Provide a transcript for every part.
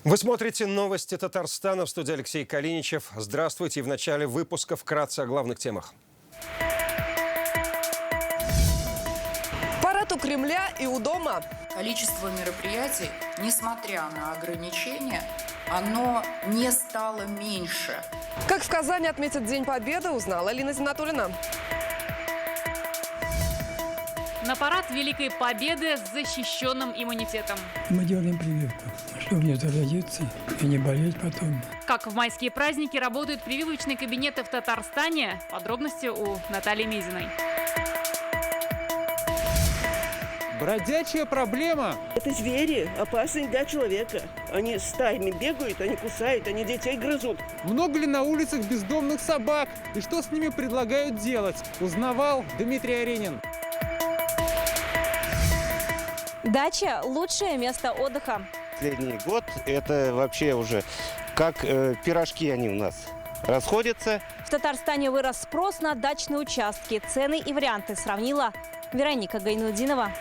Вы смотрите новости Татарстана, в студии Алексей Калиничев. Здравствуйте. И в начале выпуска вкратце о главных темах. Парад у Кремля и у дома. Количество мероприятий, несмотря на ограничения, оно не стало меньше. Как в Казани отметят День Победы, узнала Лина Зинатуллина. На парад Великой Победы с защищенным иммунитетом. Мы делаем прививку, чтобы не заразиться и не болеть потом. Как в майские праздники работают прививочные кабинеты в Татарстане? Подробности у Натальи Мизиной. Бродячая проблема. Это звери, опасные для человека. Они стаями бегают, они кусают, они детей грызут. Много ли на улицах бездомных собак? И что с ними предлагают делать? Узнавал Дмитрий Аренин. Дача – лучшее место отдыха. Последний год это вообще уже как пирожки они у нас расходятся. В Татарстане вырос спрос на дачные участки. Цены и варианты сравнила Вероника Гайнудинова.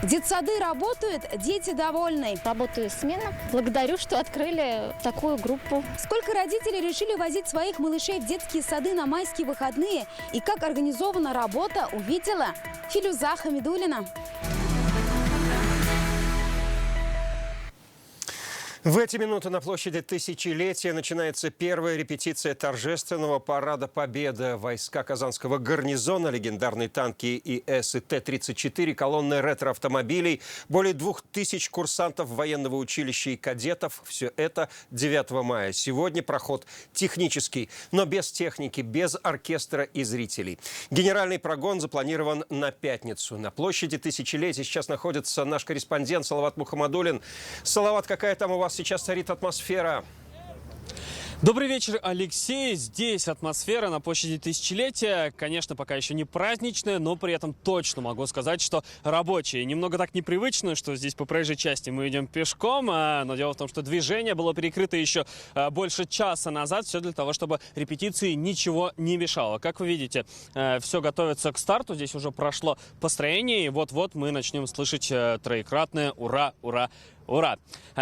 Детсады работают, дети довольны. Работаю смена. Благодарю, что открыли такую группу. Сколько родителей решили возить своих малышей в детские сады на майские выходные и как организована работа, увидела Филюза Хамидуллина. В эти минуты на площади Тысячелетия начинается первая репетиция торжественного парада Победы. Войска Казанского гарнизона, легендарные танки ИС и Т-34, колонны ретро-автомобилей, более 2000 курсантов военного училища и кадетов. Все это 9 мая. Сегодня проход технический, но без техники, без оркестра и зрителей. Генеральный прогон запланирован на пятницу. На площади Тысячелетия сейчас находится наш корреспондент Салават Мухаммадуллин. Салават, какая там у вас сейчас царит атмосфера? Добрый вечер, Алексей. Здесь атмосфера на площади Тысячелетия, конечно, пока еще не праздничная, но при этом точно могу сказать, что рабочие. Немного так непривычно, что здесь по проезжей части мы идем пешком, но дело в том, что движение было перекрыто еще больше часа назад, все для того, чтобы репетиции ничего не мешало. Как вы видите, все готовится к старту, здесь уже прошло построение, и вот-вот мы начнем слышать троекратное «Ура! Ура! Ура!».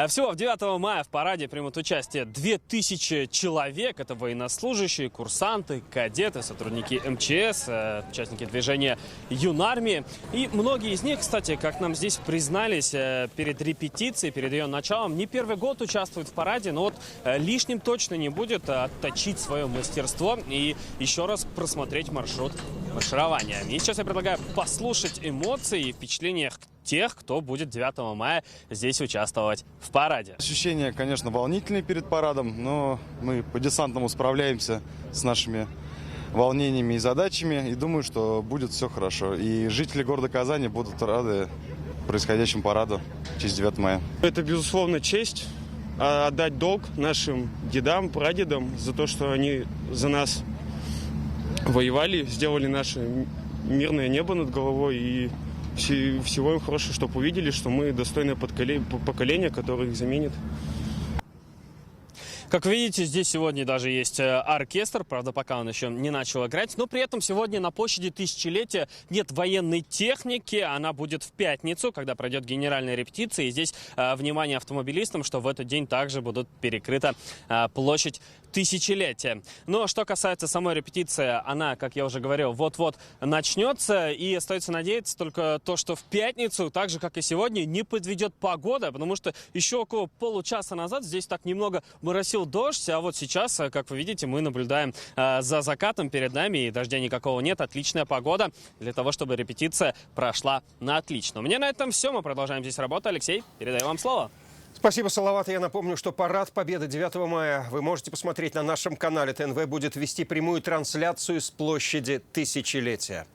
Всего в 9 мая в параде примут участие 2000 человек. Это военнослужащие, курсанты, кадеты, сотрудники МЧС, участники движения Юнармии. И многие из них, кстати, как нам здесь признались перед репетицией, перед ее началом, не первый год участвуют в параде, но вот лишним точно не будет отточить свое мастерство и еще раз просмотреть маршрут марширования. И сейчас я предлагаю послушать эмоции и впечатления тех, кто будет 9 мая здесь участвовать в параде. Ощущения, конечно, волнительные перед парадом, но мы по-десантному справляемся с нашими волнениями и задачами, и думаю, что будет все хорошо. И жители города Казани будут рады происходящему параду в честь 9 мая. Это, безусловно, честь отдать долг нашим дедам, прадедам за то, что они за нас воевали, сделали наше мирное небо над головой, и всего им хорошего, чтобы увидели, что мы достойное поколение, которое их заменит. Как видите, здесь сегодня даже есть оркестр, правда, пока он еще не начал играть, но при этом сегодня на площади Тысячелетия нет военной техники, она будет в пятницу, когда пройдет генеральная репетиция, и здесь внимание автомобилистам, что в этот день также будут перекрыта площадь Тысячелетия. Но что касается самой репетиции, она, как я уже говорил, вот-вот начнется, и остается надеяться только то, что в пятницу, так же, как и сегодня, не подведет погода, потому что еще около получаса назад здесь так немного моросил дождь, а вот сейчас, как вы видите, мы наблюдаем за закатом перед нами, и дождя никакого нет, отличная погода для того, чтобы репетиция прошла на отлично. У меня на этом все, мы продолжаем здесь работу. Алексей, передаю вам слово. Спасибо, Салават. Я напомню, что парад Победы 9 мая вы можете посмотреть на нашем канале. ТНВ будет вести прямую трансляцию с площади Тысячелетия.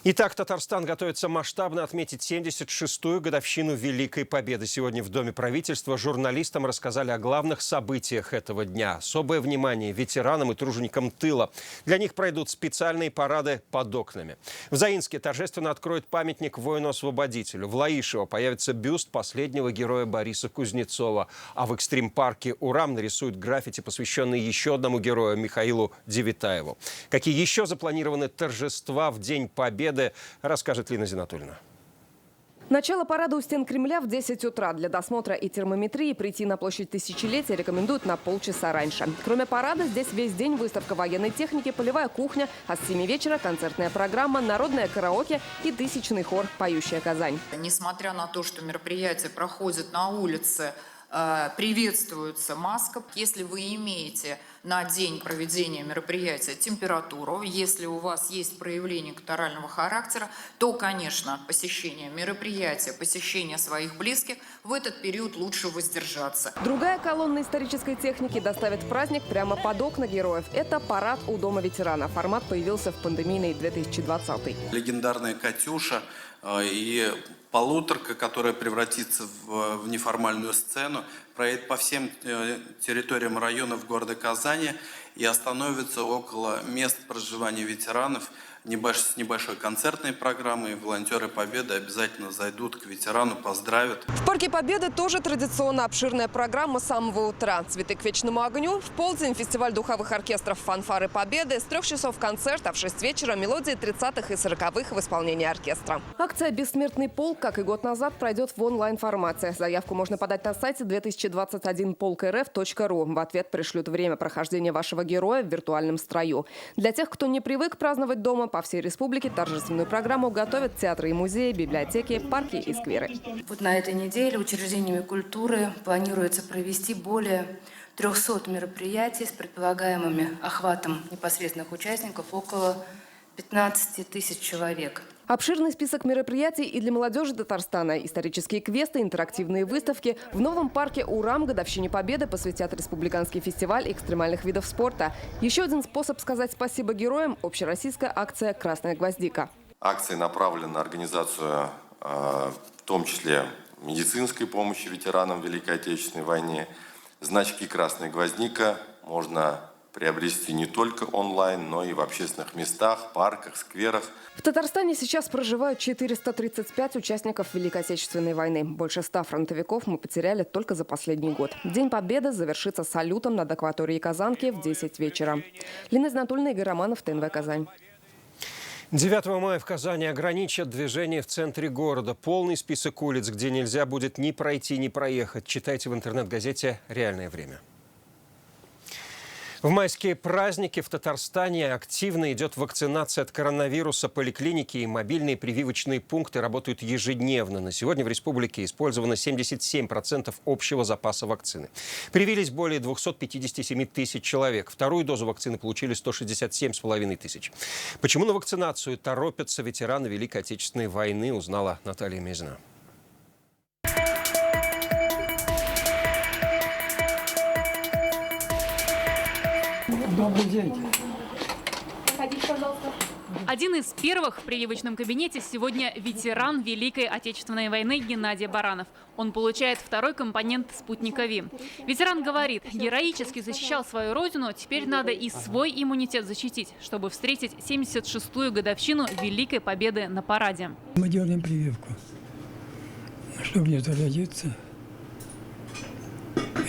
Итак, Татарстан готовится масштабно отметить 76-ю годовщину Великой Победы. Сегодня в Доме правительства журналистам рассказали о главных событиях этого дня. Особое внимание ветеранам и труженикам тыла. Для них пройдут специальные парады под окнами. В Заинске торжественно откроют памятник воину-освободителю. В Лаишево появится бюст последнего героя Бориса Кузнецова. А в экстрим-парке «Урам» нарисуют граффити, посвященные еще одному герою Михаилу Девитаеву. Какие еще запланированы торжества в День Победы, расскажет Лина Зинатуллина. Начало парада у стен Кремля в 10 утра. Для досмотра и термометрии прийти на площадь Тысячелетия рекомендуют на полчаса раньше. Кроме парада, здесь весь день выставка военной техники, полевая кухня, а с 7 вечера концертная программа, народное караоке и тысячный хор «Поющая Казань». Несмотря на то, что мероприятие проходит на улице, приветствуется маска. Если вы имеете на день проведения мероприятия температуру, если у вас есть проявление катарального характера, то, конечно, посещение мероприятия, посещение своих близких в этот период лучше воздержаться. Другая колонна исторической техники доставит праздник прямо под окна героев. Это парад у Дома ветерана. Формат появился в пандемийный 2020. Легендарная «Катюша» и полуторка, которая превратится в неформальную сцену, проедет по всем территориям районов города Казани и остановится около мест проживания ветеранов с небольшой концертной программой. Волонтеры Победы обязательно зайдут к ветерану, поздравят. В Парке Победы тоже традиционно обширная программа с самого утра. Цветы к вечному огню. В полдень фестиваль духовых оркестров «Фанфары Победы». С 3 часов концерт, а в 6 вечера мелодии 30-х и 40-х в исполнении оркестра. Акция «Бессмертный полк», как и год назад, пройдет в онлайн-формате. Заявку можно подать на сайте 2021polkrf.ru. В ответ пришлют время прохождения вашего героя в виртуальном строю. Для тех, кто не привык праздновать дома, по всей республике торжественную программу готовят театры и музеи, библиотеки, парки и скверы. Вот на этой неделе учреждениями культуры планируется провести более 300 мероприятий с предполагаемым охватом непосредственных участников около 15 тысяч человек. Обширный список мероприятий и для молодежи Татарстана. Исторические квесты, интерактивные выставки. В новом парке «Урам» годовщине Победы посвятят республиканский фестиваль экстремальных видов спорта. Еще один способ сказать спасибо героям – общероссийская акция «Красная гвоздика». Акция направлена на организацию, в том числе, медицинской помощи ветеранам Великой Отечественной войны. Значки «Красная гвоздика» можно приобрести не только онлайн, но и в общественных местах, парках, скверах. В Татарстане сейчас проживают 435 участников Великой Отечественной войны. Больше 100 фронтовиков мы потеряли только за последний год. День Победы завершится салютом над акваторией Казанки в 10 вечера. Лина Знатульна, Игорь Романов, ТНВ «Казань». 9 мая в Казани ограничат движение в центре города. Полный список улиц, где нельзя будет ни пройти, ни проехать. Читайте в интернет-газете «Реальное время». В майские праздники в Татарстане активно идет вакцинация от коронавируса. Поликлиники и мобильные прививочные пункты работают ежедневно. На сегодня в республике использовано 77% общего запаса вакцины. Привились более 257 тысяч человек. Вторую дозу вакцины получили 167,5 тысяч. Почему на вакцинацию торопятся ветераны Великой Отечественной войны, узнала Наталья Мезина. Добрый день. Проходите, пожалуйста. Один из первых в прививочном кабинете сегодня ветеран Великой Отечественной войны Геннадий Баранов. Он получает второй компонент «Спутника Ви». Ветеран говорит, героически защищал свою родину, теперь надо и свой иммунитет защитить, чтобы встретить 76-ю годовщину Великой Победы на параде. Мы делаем прививку, чтобы не заразиться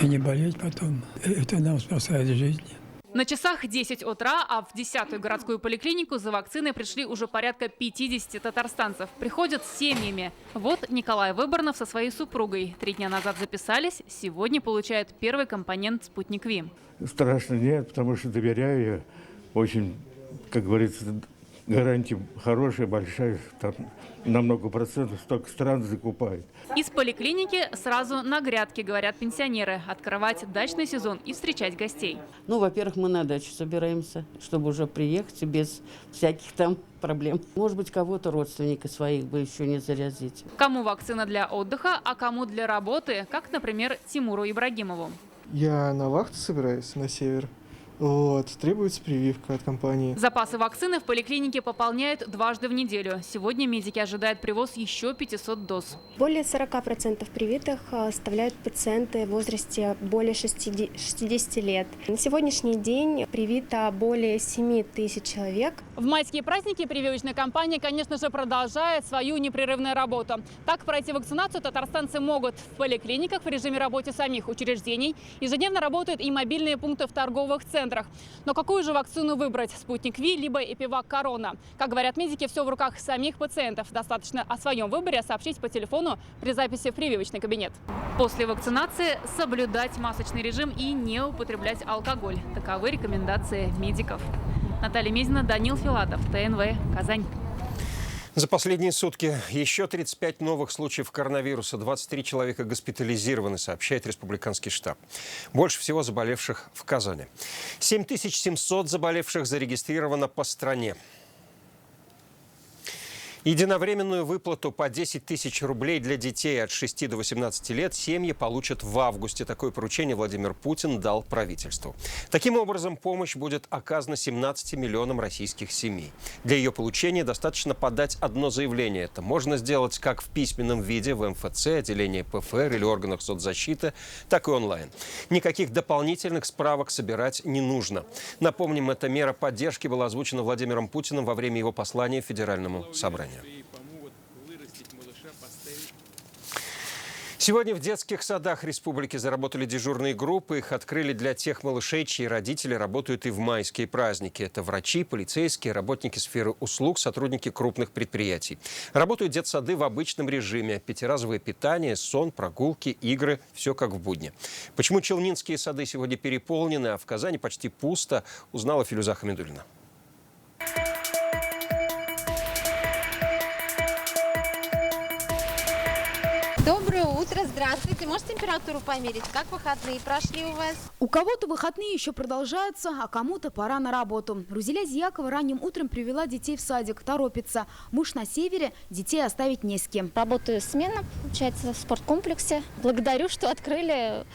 и не болеть потом. Это нам спасает жизнь. На часах 10 утра, а в 10-ю городскую поликлинику за вакциной пришли уже порядка 50 татарстанцев. Приходят с семьями. Вот Николай Выборнов со своей супругой. 3 дня назад записались, сегодня получают первый компонент «Спутник Ви». Страшно нет, потому что доверяю я. Очень, как говорится, гарантия хорошая, большая, там на много процентов, столько стран закупают. Из поликлиники сразу на грядке, говорят пенсионеры, открывать дачный сезон и встречать гостей. Ну, во-первых, мы на дачу собираемся, чтобы уже приехать без всяких там проблем. Может быть, кого-то родственника своих бы еще не заразить. Кому вакцина для отдыха, а кому для работы, как, например, Тимуру Ибрагимову. Я на вахту собираюсь, на север. Вот, требуется прививка от компании. Запасы вакцины в поликлинике пополняют дважды в неделю. Сегодня медики ожидают привоз еще 500 доз. Более 40% привитых составляют пациенты в возрасте более 60 лет. На сегодняшний день привито более 7 тысяч человек. В майские праздники прививочная кампания, конечно же, продолжает свою непрерывную работу. Так пройти вакцинацию татарстанцы могут в поликлиниках в режиме работы самих учреждений. Ежедневно работают и мобильные пункты в торговых центрах. центрах. Но какую же вакцину выбрать? Спутник Ви либо Эпивак Корона? Как говорят медики, все в руках самих пациентов. Достаточно о своем выборе сообщить по телефону при записи в прививочный кабинет. После вакцинации соблюдать масочный режим и не употреблять алкоголь. Таковы рекомендации медиков. Наталья Мезина, Данил Филатов, ТНВ, Казань. За последние сутки еще 35 новых случаев коронавируса. 23 человека госпитализированы, сообщает республиканский штаб. Больше всего заболевших в Казани. 7700 заболевших зарегистрировано по стране. Единовременную выплату по 10 тысяч рублей для детей от 6 до 18 лет семьи получат в августе. Такое поручение Владимир Путин дал правительству. Таким образом, помощь будет оказана 17 миллионам российских семей. Для ее получения достаточно подать одно заявление. Это можно сделать как в письменном виде в МФЦ, отделении ПФР или органах соцзащиты, так и онлайн. Никаких дополнительных справок собирать не нужно. Напомним, эта мера поддержки была озвучена Владимиром Путиным во время его послания Федеральному собранию. Сегодня в детских садах республики заработали дежурные группы. Их открыли для тех малышей, чьи родители работают и в майские праздники. Это врачи, полицейские, работники сферы услуг, сотрудники крупных предприятий. Работают детсады в обычном режиме. Пятиразовое питание, сон, прогулки, игры – все как в будни. Почему челнинские сады сегодня переполнены, а в Казани почти пусто, узнала Филюза Хамидуллина. Доброе утро, здравствуйте. Может, температуру померить? Как выходные прошли у вас? У кого-то выходные еще продолжаются, а кому-то пора на работу. Рузеля Зиякова ранним утром привела детей в садик, торопится. Муж на севере, детей оставить не с кем. Работаю сменно, получается, в спорткомплексе. Благодарю, что открыли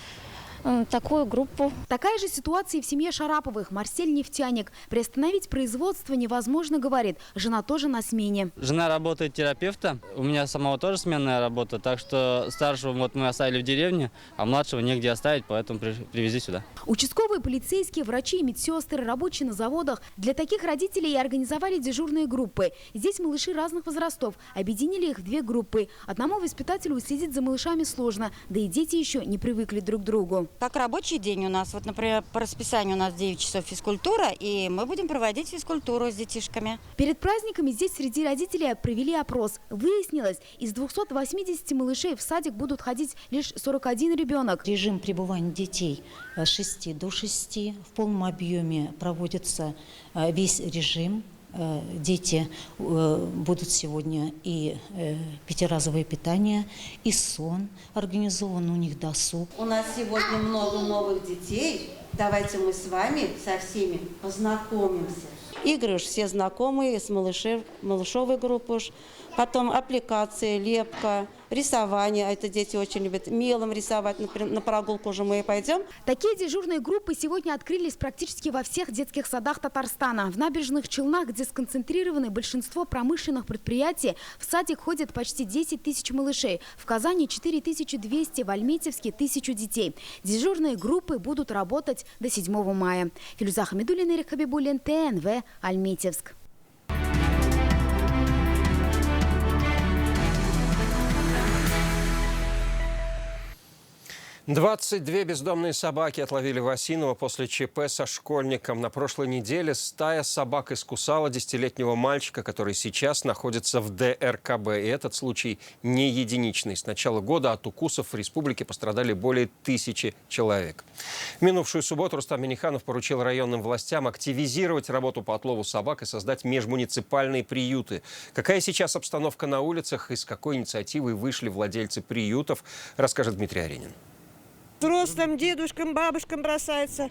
такую группу. Такая же ситуация и в семье Шараповых. Марсель нефтяник. Приостановить производство невозможно, говорит. Жена тоже на смене. Жена работает терапевтом. У меня самого тоже сменная работа. Так что старшего вот мы оставили в деревне, а младшего негде оставить, поэтому привезли сюда. Участковые, полицейские, врачи и медсестры, рабочие на заводах. Для таких родителей и организовали дежурные группы. Здесь малыши разных возрастов. Объединили их в две группы. Одному воспитателю следить за малышами сложно. Да и дети еще не привыкли друг к другу. Как рабочий день у нас, вот, например, по расписанию у нас 9 часов физкультура, и мы будем проводить физкультуру с детишками. Перед праздниками здесь среди родителей провели опрос. Выяснилось, из 280 малышей в садик будут ходить лишь 41 ребенок. Режим пребывания детей с 6 до 6 в полном объеме проводится весь режим. Дети будут сегодня и пятиразовое питание, и сон, организован у них досуг. У нас сегодня много новых детей. Давайте мы с вами со всеми познакомимся. Игры уж все знакомые, с малышовой группы уж. Потом аппликации, лепка, рисование. Это дети очень любят. Мелом рисовать, например, на прогулку уже мы и пойдем. Такие дежурные группы сегодня открылись практически во всех детских садах Татарстана. В набережных Челнах, где сконцентрированы большинство промышленных предприятий, в садик ходят почти 10 тысяч малышей. В Казани 4200, в Альметьевске 1000 детей. Дежурные группы будут работать до 7 мая. Филюза Хамидуллина, Ирик Хабибуллин, ТНВ, Альметьевск. «22 бездомные собаки отловили в Осиново после ЧП со школьником. На прошлой неделе стая собак искусала 10-летнего мальчика, который сейчас находится в ДРКБ. И этот случай не единичный. С начала года от укусов в республике пострадали более 1000 человек. В минувшую субботу Рустам Минниханов поручил районным властям активизировать работу по отлову собак и создать межмуниципальные приюты. Какая сейчас обстановка на улицах и с какой инициативой вышли владельцы приютов, расскажет Дмитрий Аренин. Взрослым, дедушкам, бабушкам бросается.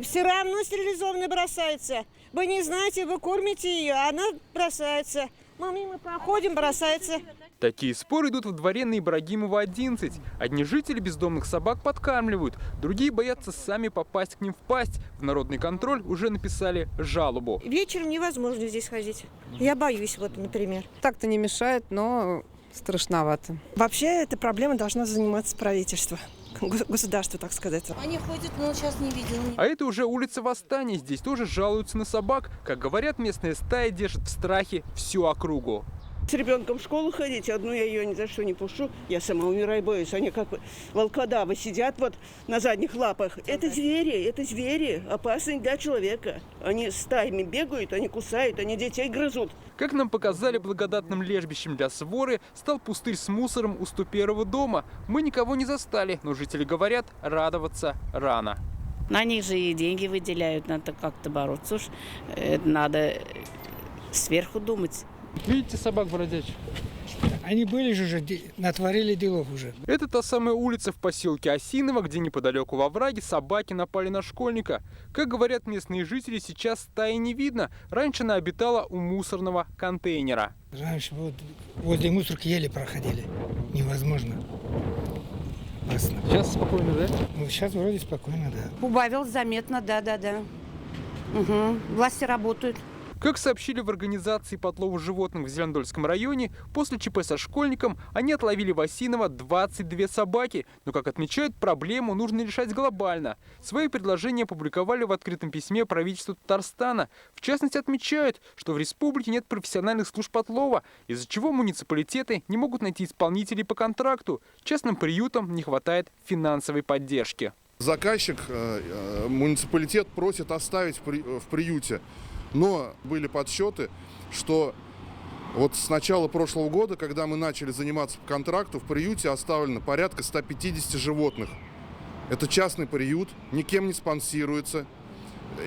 Все равно стерилизованный бросается. Вы не знаете, вы кормите ее, а она бросается. Мы мимо проходим, бросается. Такие споры идут в дворе на Ибрагимова, 11. Одни жители бездомных собак подкармливают, другие боятся сами попасть к ним в пасть. В народный контроль уже написали жалобу. Вечером невозможно здесь ходить. Я боюсь, вот, например. Так-то не мешает, но страшновато. Вообще, эта проблема должна заниматься правительство. Государство, так сказать. Они ходят, но сейчас не видела. А это уже улица Восстания. Здесь тоже жалуются на собак. Как говорят, местная стая держит в страхе всю округу. С ребенком в школу ходить, одну я ее ни за что не пущу. Я сама умираю, боюсь. Они как волкодавы сидят вот на задних лапах. Это звери, опасные для человека. Они стаями бегают, они кусают, они детей грызут. Как нам показали, благодатным лежбищем для своры стал пустырь с мусором у 101-го дома. Мы никого не застали, но жители говорят, радоваться рано. На них же и деньги выделяют, надо как-то бороться уж. Надо сверху думать. Видите собак бродячих? Они были же уже, натворили делов уже. Это та самая улица в поселке Осиново, где неподалеку во враге собаки напали на школьника. Как говорят местные жители, сейчас стаи не видно. Раньше она обитала у мусорного контейнера. Раньше вот возле мусорки еле проходили. Невозможно. Опасно. Сейчас спокойно, да? Ну, сейчас вроде спокойно, да. Убавилось заметно, да. Угу. Власти работают. Как сообщили в организации по отлову животных в Зеленодольском районе, после ЧП со школьником они отловили в Осиново 22 собаки. Но, как отмечают, проблему нужно решать глобально. Свои предложения опубликовали в открытом письме правительству Татарстана. В частности, отмечают, что в республике нет профессиональных служб отлова, из-за чего муниципалитеты не могут найти исполнителей по контракту. Частным приютам не хватает финансовой поддержки. Заказчик, муниципалитет просит оставить в приюте. Но были подсчеты, что вот с начала прошлого года, когда мы начали заниматься по контракту, в приюте оставлено порядка 150 животных. Это частный приют, никем не спонсируется,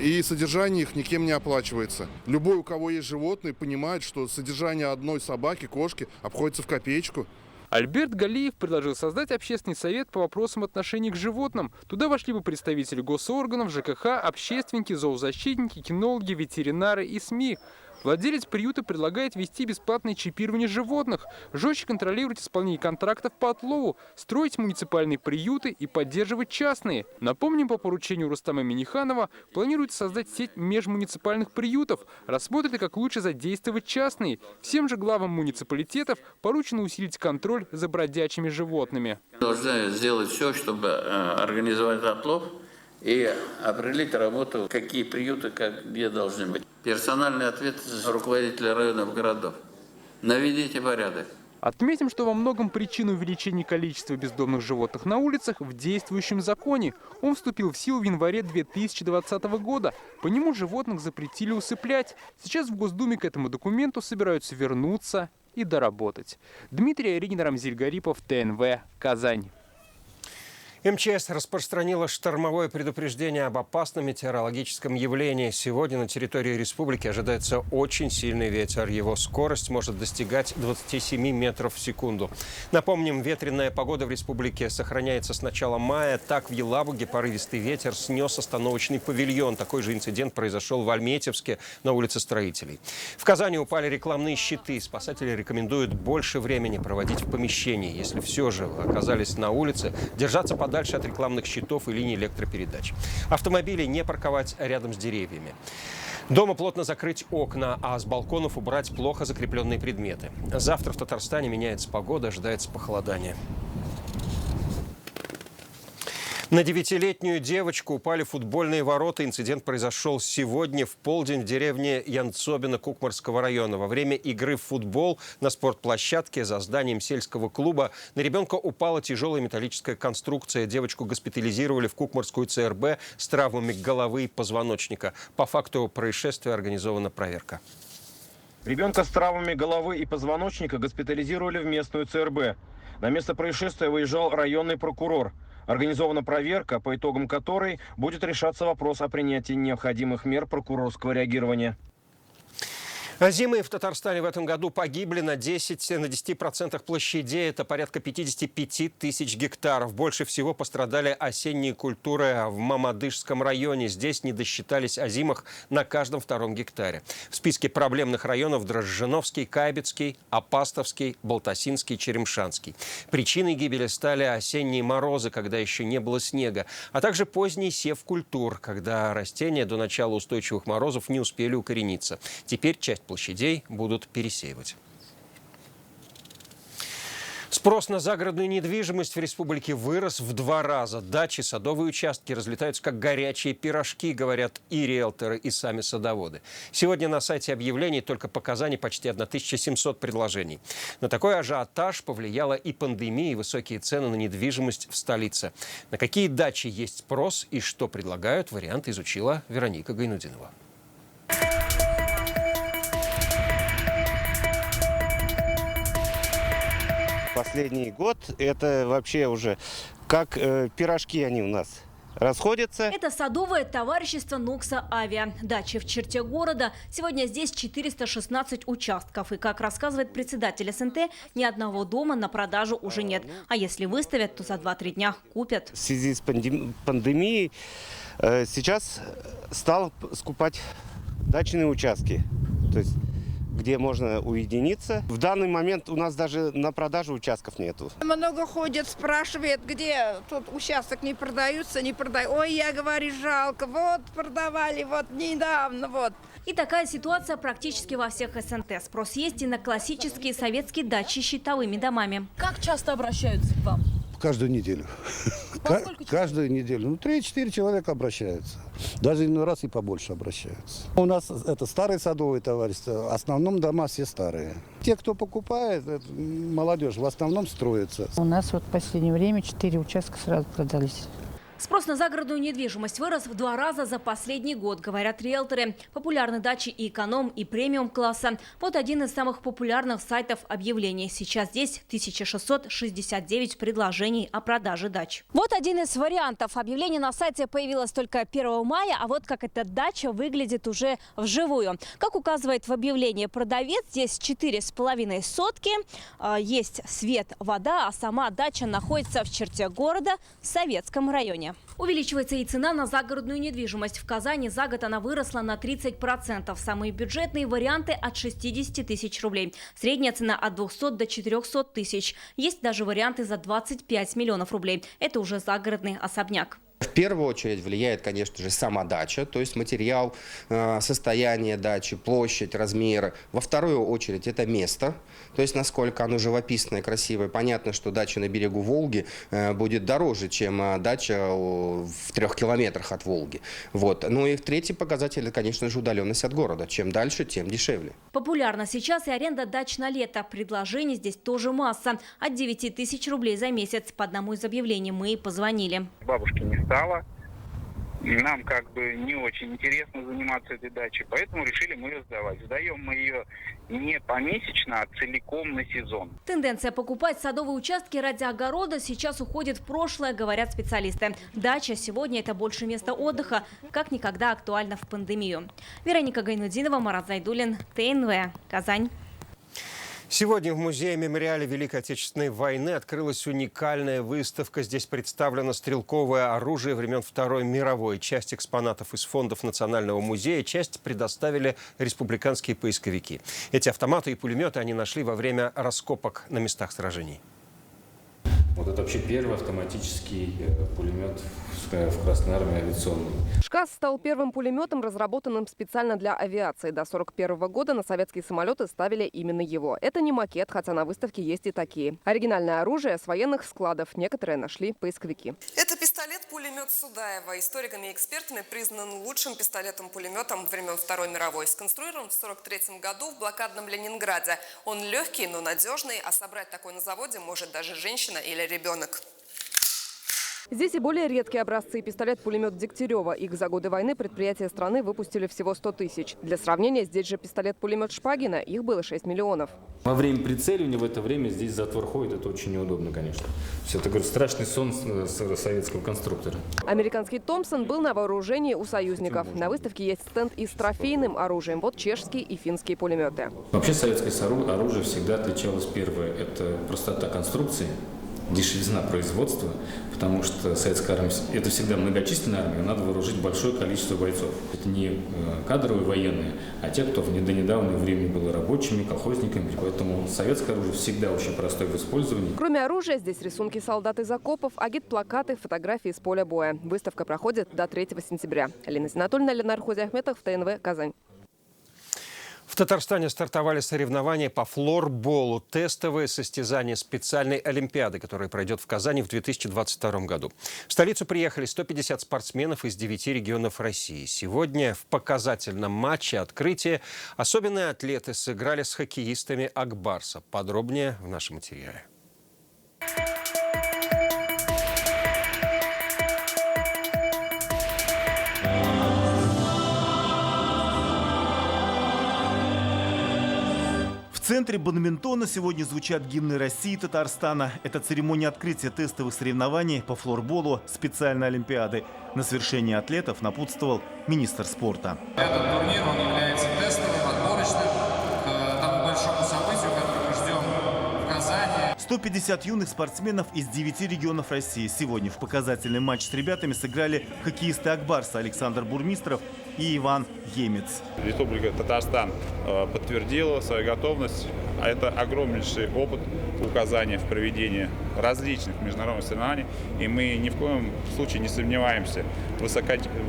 и содержание их никем не оплачивается. Любой, у кого есть животные, понимает, что содержание одной собаки, кошки обходится в копеечку. Альберт Галиев предложил создать общественный совет по вопросам отношений к животным. Туда вошли бы представители госорганов, ЖКХ, общественники, зоозащитники, кинологи, ветеринары и СМИ. Владелец приюта предлагает ввести бесплатное чипирование животных, жестче контролировать исполнение контрактов по отлову, строить муниципальные приюты и поддерживать частные. Напомним, по поручению Рустама Миниханова планируется создать сеть межмуниципальных приютов. Рассмотрят, как лучше задействовать частные. Всем же главам муниципалитетов поручено усилить контроль за бродячими животными. Должны сделать все, чтобы организовать отлов и определить работу, какие приюты, где должны быть. Персональная ответственность руководителя районов, городов. Наведите порядок. Отметим, что во многом причина увеличения количества бездомных животных на улицах в действующем законе. Он вступил в силу в январе 2020 года. По нему животных запретили усыплять. Сейчас в Госдуме к этому документу собираются вернуться и доработать. Дмитрий Аринин, Рамзиль Гарипов, ТНВ, Казань. МЧС распространила штормовое предупреждение об опасном метеорологическом явлении. Сегодня на территории республики ожидается очень сильный ветер. Его скорость может достигать 27 метров в секунду. Напомним, ветреная погода в республике сохраняется с начала мая. Так, в Елабуге порывистый ветер снес остановочный павильон. Такой же инцидент произошел в Альметьевске на улице Строителей. В Казани упали рекламные щиты. Спасатели рекомендуют больше времени проводить в помещении. Если все же оказались на улице, держаться подальше от рекламных щитов и линий электропередач. Автомобили не парковать рядом с деревьями. Дома плотно закрыть окна, а с балконов убрать плохо закрепленные предметы. Завтра в Татарстане меняется погода, ожидается похолодание. На 9-летнюю девочку упали футбольные ворота. Инцидент произошел сегодня в полдень в деревне Янцобино Кукмарского района. Во время игры в футбол на спортплощадке за зданием сельского клуба на ребенка упала тяжелая металлическая конструкция. Девочку госпитализировали в Кукмарскую ЦРБ с травмами головы и позвоночника. По факту происшествия организована проверка. Ребенка с травмами головы и позвоночника госпитализировали в местную ЦРБ. На место происшествия выезжал районный прокурор. Организована проверка, по итогам которой будет решаться вопрос о принятии необходимых мер прокурорского реагирования. Озимые в Татарстане в этом году погибли на 10% площадей. Это порядка 55 тысяч гектаров. Больше всего пострадали осенние культуры в Мамадышском районе. Здесь не досчитались озимых на каждом втором гектаре. В списке проблемных районов Дрожжиновский, Кайбецкий, Апастовский, Балтасинский, Черемшанский. Причиной гибели стали осенние морозы, когда еще не было снега, а также поздний сев культур, когда растения до начала устойчивых морозов не успели укорениться. Теперь часть площадей будут пересеивать. Спрос на загородную недвижимость в республике вырос в 2 раза. Дачи, садовые участки разлетаются как горячие пирожки, говорят и риэлторы, и сами садоводы. Сегодня на сайте объявлений только по Казани почти 1700 предложений. На такой ажиотаж повлияла и пандемия, и высокие цены на недвижимость в столице. На какие дачи есть спрос и что предлагают, варианты изучила Вероника Гайнудинова. Последний год это вообще уже как пирожки они у нас расходятся. Это садовое товарищество «Нокса Авиа». Дача в черте города. Сегодня здесь 416 участков. И, как рассказывает председатель СНТ, ни одного дома на продажу уже нет. А если выставят, то за 2-3 дня купят. В связи с пандемией сейчас стал скупать дачные участки. То есть где можно уединиться. В данный момент у нас даже на продажу участков нету. Много ходят, спрашивают, где тут участок не продаются, не продают. Ой, я говорю, жалко, вот продавали, вот недавно, вот. И такая ситуация практически во всех СНТ. Спрос есть и на классические советские дачи с щитовыми домами. Как часто обращаются к вам? Каждую неделю. Каждую неделю. Ну, 3-4 человека обращаются. Даже иной раз и побольше обращаются. У нас это старые садовые товарищества. В основном дома все старые. Те, кто покупает, молодежь, в основном строится. У нас вот в последнее время 4 участка сразу продались. Спрос на загородную недвижимость вырос в 2 раза за последний год, говорят риэлторы. Популярны дачи и эконом, и премиум-класса. Вот один из самых популярных сайтов объявлений. Сейчас здесь 1669 предложений о продаже дач. Вот один из вариантов. Объявление на сайте появилось только 1 мая, а вот как эта дача выглядит уже вживую. Как указывает в объявлении продавец, здесь 4,5 сотки, есть свет, вода, а сама дача находится в черте города в Советском районе. Увеличивается и цена на загородную недвижимость. В Казани за год она выросла на 30%. Самые бюджетные варианты от 60 тысяч рублей. Средняя цена от 200 до 400 тысяч. Есть даже варианты за 25 миллионов рублей. Это уже загородный особняк. В первую очередь влияет, конечно же, сама дача, то есть материал, состояние дачи, площадь, размеры. Во вторую очередь это место, то есть насколько оно живописное, красивое. Понятно, что дача на берегу Волги будет дороже, чем дача в 3 километрах от Волги. Вот. Ну и третий показатель, это, конечно же, удаленность от города. Чем дальше, тем дешевле. Популярна сейчас и аренда дач на лето. Предложений здесь тоже масса. От 9 тысяч рублей за месяц. По одному из объявлений мы и позвонили. Бабушки не стало. Нам как бы не очень интересно заниматься этой дачей, поэтому решили мы ее сдавать. Сдаем мы ее не помесячно, а целиком на сезон. Тенденция покупать садовые участки ради огорода сейчас уходит в прошлое, говорят специалисты. Дача сегодня – это больше место отдыха, как никогда актуально в пандемию. Вероника Гайнудинова, Марат Зайдуллин, ТНВ, Казань. Сегодня в Музее-мемориале Великой Отечественной войны открылась уникальная выставка. Здесь представлено стрелковое оружие времен Второй мировой. Часть экспонатов из фондов Национального музея, часть предоставили республиканские поисковики. Эти автоматы и пулеметы они нашли во время раскопок на местах сражений. Вот это вообще первый автоматический пулемет в Красной Армии авиационный. ШКАС стал первым пулеметом, разработанным специально для авиации. До 1941 года на советские самолеты ставили именно его. Это не макет, хотя на выставке есть и такие. Оригинальное оружие с военных складов. Некоторые нашли поисковики. Это пистолет-пулемет Судаева. Историками и экспертами признан лучшим пистолетом-пулеметом времен Второй мировой. Сконструирован в 1943 году в блокадном Ленинграде. Он легкий, но надежный, а собрать такой на заводе может даже женщина или ребенок. Здесь и более редкие образцы. Пистолет-пулемет Дегтярева. Их за годы войны предприятия страны выпустили всего 100 тысяч. Для сравнения, здесь же пистолет-пулемет Шпагина. Их было 6 миллионов. Во время прицеливания в это время здесь затвор ходит. Это очень неудобно, конечно. Все это, говорю, страшный сон советского конструктора. Американский Томпсон был на вооружении у союзников. На выставке есть стенд и с трофейным оружием. Вот чешские и финские пулеметы. Вообще советское оружие всегда отличалось. Первое – это простота конструкции, дешевизна производства, потому что советская армия – это всегда многочисленная армия, надо вооружить большое количество бойцов. Это не кадровые военные, а те, кто до недавнего времени были рабочими, колхозниками. Поэтому советское оружие всегда очень простое в использовании. Кроме оружия, здесь рисунки солдат из окопов, агитплакаты, фотографии с поля боя. Выставка проходит до 3 сентября. Алина Зинатульна, Ленар Хозиахметов, ТНВ, Казань. В Татарстане стартовали соревнования по флорболу, тестовые состязания специальной олимпиады, которая пройдет в Казани в 2022 году. В столицу приехали 150 спортсменов из 9 регионов России. Сегодня в показательном матче открытия особенные атлеты сыграли с хоккеистами Акбарса. Подробнее в нашем материале. В центре бадминтона сегодня звучат гимны России и Татарстана. Это церемония открытия тестовых соревнований по флорболу специальной олимпиады. На свершение атлетов напутствовал министр спорта. Этот турнир, он является тестовым, отборочным к тому большому событию, которое мы ждем в Казани. 150 юных спортсменов из 9 регионов России. Сегодня в показательный матч с ребятами сыграли хоккеисты Акбарса Александр Бурмистров и Иван Емец. Республика Татарстан подтвердила свою готовность. Это огромнейший опыт указания в проведении различных международных соревнований. И мы ни в коем случае не сомневаемся в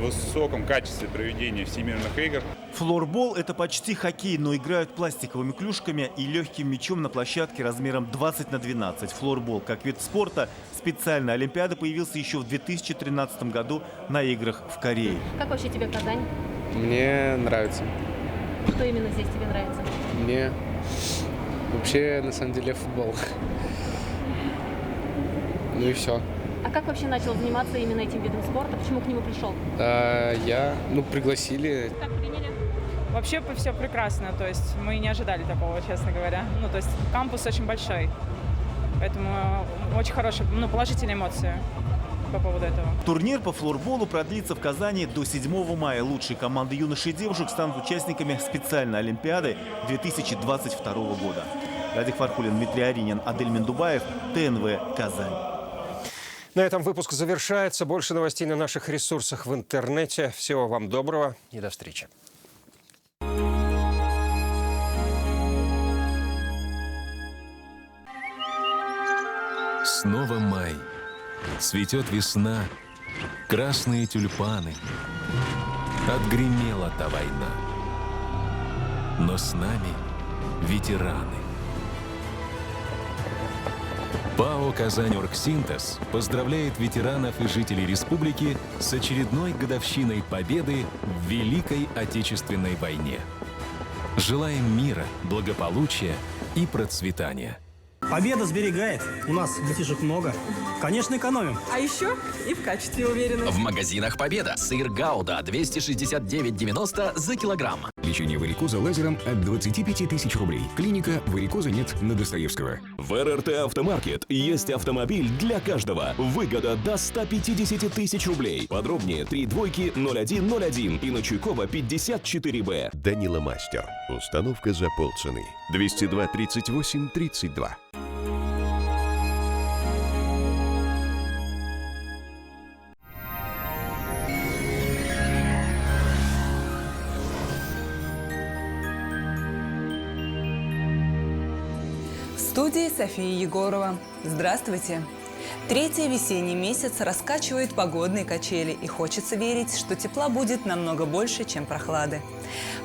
высоком качестве проведения всемирных игр. Флорбол – это почти хоккей, но играют пластиковыми клюшками и легким мячом на площадке размером 20 на 12. Флорбол как вид спорта специальной олимпиады появился еще в 2013 году на играх в Корее. Как вообще тебе Казань? Мне нравится. Что именно здесь тебе нравится? Мне вообще, на самом деле, футбол. Ну и все. А как вообще начал заниматься именно этим видом спорта? Почему к нему пришел? Пригласили. Как приняли? Вообще все прекрасно, то есть мы не ожидали такого, честно говоря. То есть кампус очень большой, поэтому очень хорошие, положительные эмоции по поводу этого. Турнир по флорболу продлится в Казани до 7 мая. Лучшие команды юношей и девушек станут участниками специальной олимпиады 2022 года. Радик Фархулин, Дмитрий Аринин, Адель Мендубаев, ТНВ, Казань. На этом выпуск завершается. Больше новостей на наших ресурсах в интернете. Всего вам доброго и до встречи. Снова май. Цветет весна. Красные тюльпаны. Отгремела та война. Но с нами ветераны. ПАО «Казань-Оргсинтез» поздравляет ветеранов и жителей республики с очередной годовщиной победы в Великой Отечественной войне. Желаем мира, благополучия и процветания. Победа сберегает. У нас детишек много. Конечно, экономим. А еще и в качестве уверены. В магазинах «Победа» сыр Гауда 269,90 за килограмм. Лечение варикоза лазером от 25 тысяч рублей. Клиника «Варикоза нет» на Достоевского. В РРТ «Автомаркет» есть автомобиль для каждого. Выгода до 150 тысяч рублей. Подробнее 320101 и на Чуйкова 54Б. Данила Мастер. Установка за полцены. 202 38 32. В студии София Егорова. Здравствуйте. Третий весенний месяц раскачивает погодные качели, и хочется верить, что тепла будет намного больше, чем прохлады.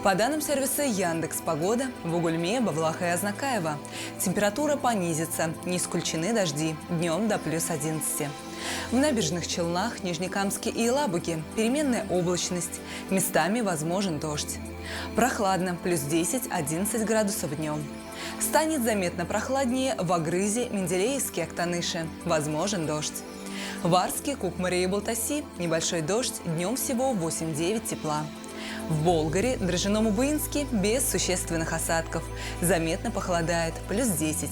По данным сервиса Яндекс.Погода, в Угульме, Бавлаха и Азнакаево температура понизится, не исключены дожди, днем до плюс 11. В Набережных Челнах, Нижнекамске и Елабуге переменная облачность, местами возможен дождь. Прохладно, плюс 10-11 градусов днем. Станет заметно прохладнее в Агрызе, Менделеевске, Актаныше. Возможен дождь. В Арске, Кукмаре и Балтаси небольшой дождь, днем всего 8-9 тепла. В Болгаре, Дрожжином и Буинске без существенных осадков. Заметно похолодает, плюс 10.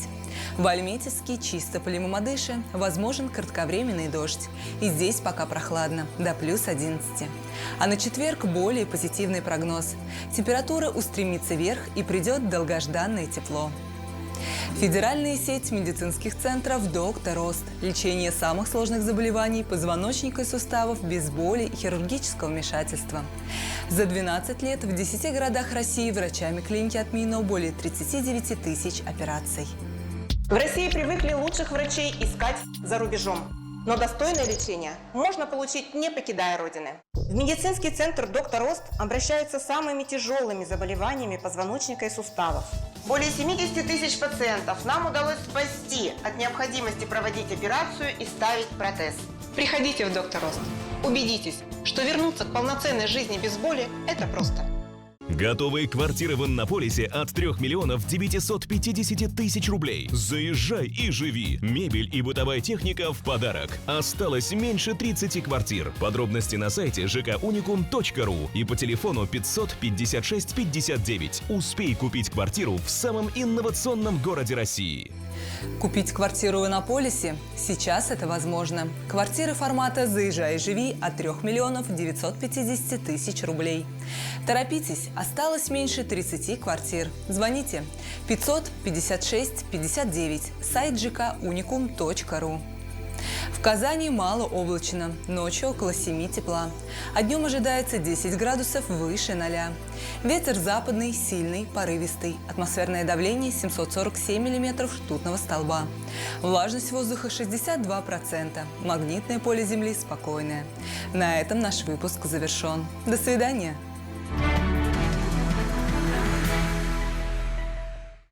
В Альметьевске, Чистополе и Мамадыше возможен кратковременный дождь. И здесь пока прохладно, до плюс 11. А на четверг более позитивный прогноз. Температура устремится вверх и придет долгожданное тепло. Федеральная сеть медицинских центров «Доктор Ост». Лечение самых сложных заболеваний позвоночника и суставов без боли и хирургического вмешательства. За 12 лет в 10 городах России врачами клиники отменено более 39 тысяч операций. В России привыкли лучших врачей искать за рубежом. Но достойное лечение можно получить, не покидая Родины. В медицинский центр «Доктор Ост» обращаются с самыми тяжелыми заболеваниями позвоночника и суставов. Более 70 тысяч пациентов нам удалось спасти от необходимости проводить операцию и ставить протез. Приходите в «Доктор Ост». Убедитесь, что вернуться к полноценной жизни без боли – это просто. Готовые квартиры в Иннополисе от 3 миллионов 950 тысяч рублей. Заезжай и живи. Мебель и бытовая техника в подарок. Осталось меньше 30 квартир. Подробности на сайте jkunicum.ru и по телефону 556 59. Успей купить квартиру в самом инновационном городе России. Купить квартиру в Иннополисе? Сейчас это возможно. Квартиры формата «Заезжай и живи» от 3 миллионов 950 тысяч рублей. Торопитесь, осталось меньше 30 квартир. Звоните 556 59, сайт jkunicum.ru. В Казани малооблачно, ночью около 7 тепла, а днем ожидается 10 градусов выше 0. Ветер западный, сильный, порывистый. Атмосферное давление 747 миллиметров ртутного столба. Влажность воздуха 62%. Магнитное поле Земли спокойное. На этом наш выпуск завершен. До свидания.